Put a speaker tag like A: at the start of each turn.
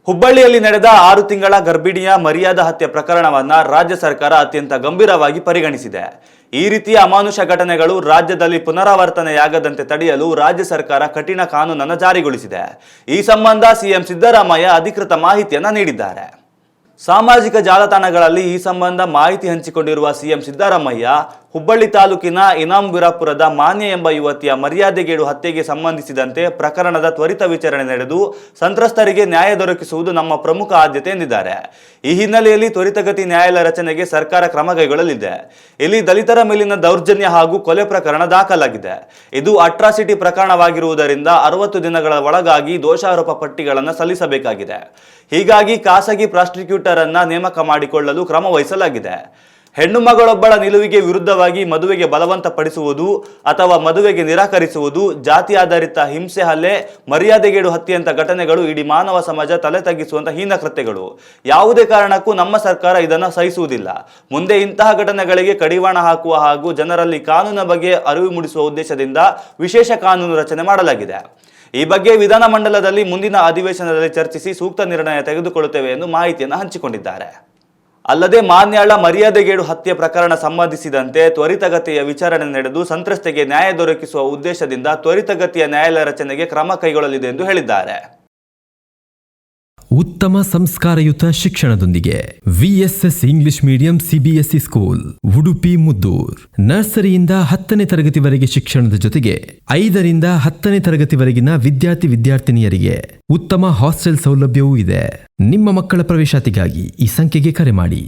A: ಹುಬ್ಬಳ್ಳಿಯಲ್ಲಿ ನಡೆದ 6 ತಿಂಗಳ ಗರ್ಭಿಣಿಯ ಮರ್ಯಾದಾ ಹತ್ಯೆ ಪ್ರಕರಣವನ್ನು ರಾಜ್ಯ ಸರ್ಕಾರ ಅತ್ಯಂತ ಗಂಭೀರವಾಗಿ ಪರಿಗಣಿಸಿದೆ. ಈ ರೀತಿಯ ಅಮಾನುಷ ಘಟನೆಗಳು ರಾಜ್ಯದಲ್ಲಿ ಪುನರಾವರ್ತನೆಯಾಗದಂತೆ ತಡೆಯಲು ರಾಜ್ಯ ಸರ್ಕಾರ ಕಠಿಣ ಕಾನೂನನ್ನು ಜಾರಿಗೊಳಿಸಿದೆ. ಈ ಸಂಬಂಧ ಸಿಎಂ ಸಿದ್ದರಾಮಯ್ಯ ಅಧಿಕೃತ ಮಾಹಿತಿಯನ್ನು ನೀಡಿದ್ದಾರೆ. ಸಾಮಾಜಿಕ ಜಾಲತಾಣಗಳಲ್ಲಿ ಈ ಸಂಬಂಧ ಮಾಹಿತಿ ಹಂಚಿಕೊಂಡಿರುವ ಸಿಎಂ ಸಿದ್ದರಾಮಯ್ಯ, ಹುಬ್ಬಳ್ಳಿ ತಾಲೂಕಿನ ಇನಾಂಬಿರಾಪುರದ ಮಾನ್ಯ ಎಂಬ ಯುವತಿಯ ಮರ್ಯಾದೆಗೇಡು ಹತ್ಯೆಗೆ ಸಂಬಂಧಿಸಿದಂತೆ ಪ್ರಕರಣದ ತ್ವರಿತ ವಿಚಾರಣೆ ನಡೆದು ಸಂತ್ರಸ್ತರಿಗೆ ನ್ಯಾಯ ದೊರಕಿಸುವುದು ನಮ್ಮ ಪ್ರಮುಖ ಆದ್ಯತೆ ಎಂದಿದ್ದಾರೆ. ಈ ಹಿನ್ನೆಲೆಯಲ್ಲಿ ತ್ವರಿತಗತಿ ನ್ಯಾಯಾಲಯ ರಚನೆಗೆ ಸರ್ಕಾರ ಕ್ರಮ ಕೈಗೊಳ್ಳಲಿದೆ. ಇಲ್ಲಿ ದಲಿತರ ಮೇಲಿನ ದೌರ್ಜನ್ಯ ಹಾಗೂ ಕೊಲೆ ಪ್ರಕರಣ ದಾಖಲಾಗಿದೆ. ಇದು ಅಟ್ರಾಸಿಟಿ ಪ್ರಕರಣವಾಗಿರುವುದರಿಂದ 60 ದಿನಗಳ ಒಳಗಾಗಿ ದೋಷಾರೋಪ ಪಟ್ಟಿಗಳನ್ನು ಸಲ್ಲಿಸಬೇಕಾಗಿದೆ. ಹೀಗಾಗಿ ಖಾಸಗಿ ಪ್ರಾಸಿಕ್ಯೂಟರ್ ಅನ್ನ ನೇಮಕ ಮಾಡಿಕೊಳ್ಳಲು ಕ್ರಮ ವಹಿಸಲಾಗಿದೆ. ಹೆಣ್ಣು ಮಗಳೊಬ್ಬಳ ನಿಲುವಿಗೆ ವಿರುದ್ಧವಾಗಿ ಮದುವೆಗೆ ಬಲವಂತಪಡಿಸುವುದು ಅಥವಾ ಮದುವೆಗೆ ನಿರಾಕರಿಸುವುದು, ಜಾತಿ ಆಧಾರಿತ ಹಿಂಸೆ, ಹಲ್ಲೆ, ಮರ್ಯಾದೆಗೇಡು ಹತ್ಯೆಯಂಥ ಘಟನೆಗಳು ಇಡೀ ಮಾನವ ಸಮಾಜ ತಲೆ ತಗ್ಗಿಸುವಂತಹ ಹೀನ ಕೃತ್ಯಗಳು. ಯಾವುದೇ ಕಾರಣಕ್ಕೂ ನಮ್ಮ ಸರ್ಕಾರ ಇದನ್ನು ಸಹಿಸುವುದಿಲ್ಲ. ಮುಂದೆ ಇಂತಹ ಘಟನೆಗಳಿಗೆ ಕಡಿವಾಣ ಹಾಕುವ ಹಾಗೂ ಜನರಲ್ಲಿ ಕಾನೂನಿನ ಬಗ್ಗೆ ಅರಿವು ಮೂಡಿಸುವ ಉದ್ದೇಶದಿಂದ ವಿಶೇಷ ಕಾನೂನು ರಚನೆ ಮಾಡಲಾಗಿದೆ. ಈ ಬಗ್ಗೆ ವಿಧಾನಮಂಡಲದಲ್ಲಿ ಮುಂದಿನ ಅಧಿವೇಶನದಲ್ಲಿ ಚರ್ಚಿಸಿ ಸೂಕ್ತ ನಿರ್ಣಯ ತೆಗೆದುಕೊಳ್ಳುತ್ತೇವೆ ಎಂದು ಮಾಹಿತಿಯನ್ನು ಹಂಚಿಕೊಂಡಿದ್ದಾರೆ. ಅಲ್ಲದೆ ಮಾನ್ಯಾಳ ಮರ್ಯಾದೆಗೇಡು ಹತ್ಯೆ ಪ್ರಕರಣ ಸಂಬಂಧಿಸಿದಂತೆ ತ್ವರಿತಗತಿಯ ವಿಚಾರಣೆ ನಡೆದು ಸಂತ್ರಸ್ತೆಗೆ ನ್ಯಾಯ ದೊರಕಿಸುವ ಉದ್ದೇಶದಿಂದ ತ್ವರಿತಗತಿಯ ನ್ಯಾಯಾಲಯ ರಚನೆಗೆ ಕ್ರಮ ಕೈಗೊಳ್ಳಲಿದೆ ಎಂದು ಹೇಳಿದ್ದಾರೆ.
B: ಉತ್ತಮ ಸಂಸ್ಕಾರಯುತ ಶಿಕ್ಷಣದೊಂದಿಗೆ VSS English medium CBSE school Udupi Muddur. ನರ್ಸರಿಯಿಂದ 10ನೇ ತರಗತಿವರೆಗೆ ಶಿಕ್ಷಣದ ಜೊತೆಗೆ 5ರಿಂದ 10ನೇ ತರಗತಿವರೆಗಿನ ವಿದ್ಯಾರ್ಥಿನಿಯರಿಗೆ ಉತ್ತಮ ಹಾಸ್ಟೆಲ್ ಸೌಲಭ್ಯವೂ ಇದೆ. ನಿಮ್ಮ ಮಕ್ಕಳ ಪ್ರವೇಶಾತಿಗಾಗಿ ಈ ಸಂಖ್ಯೆಗೆ ಕರೆ ಮಾಡಿ.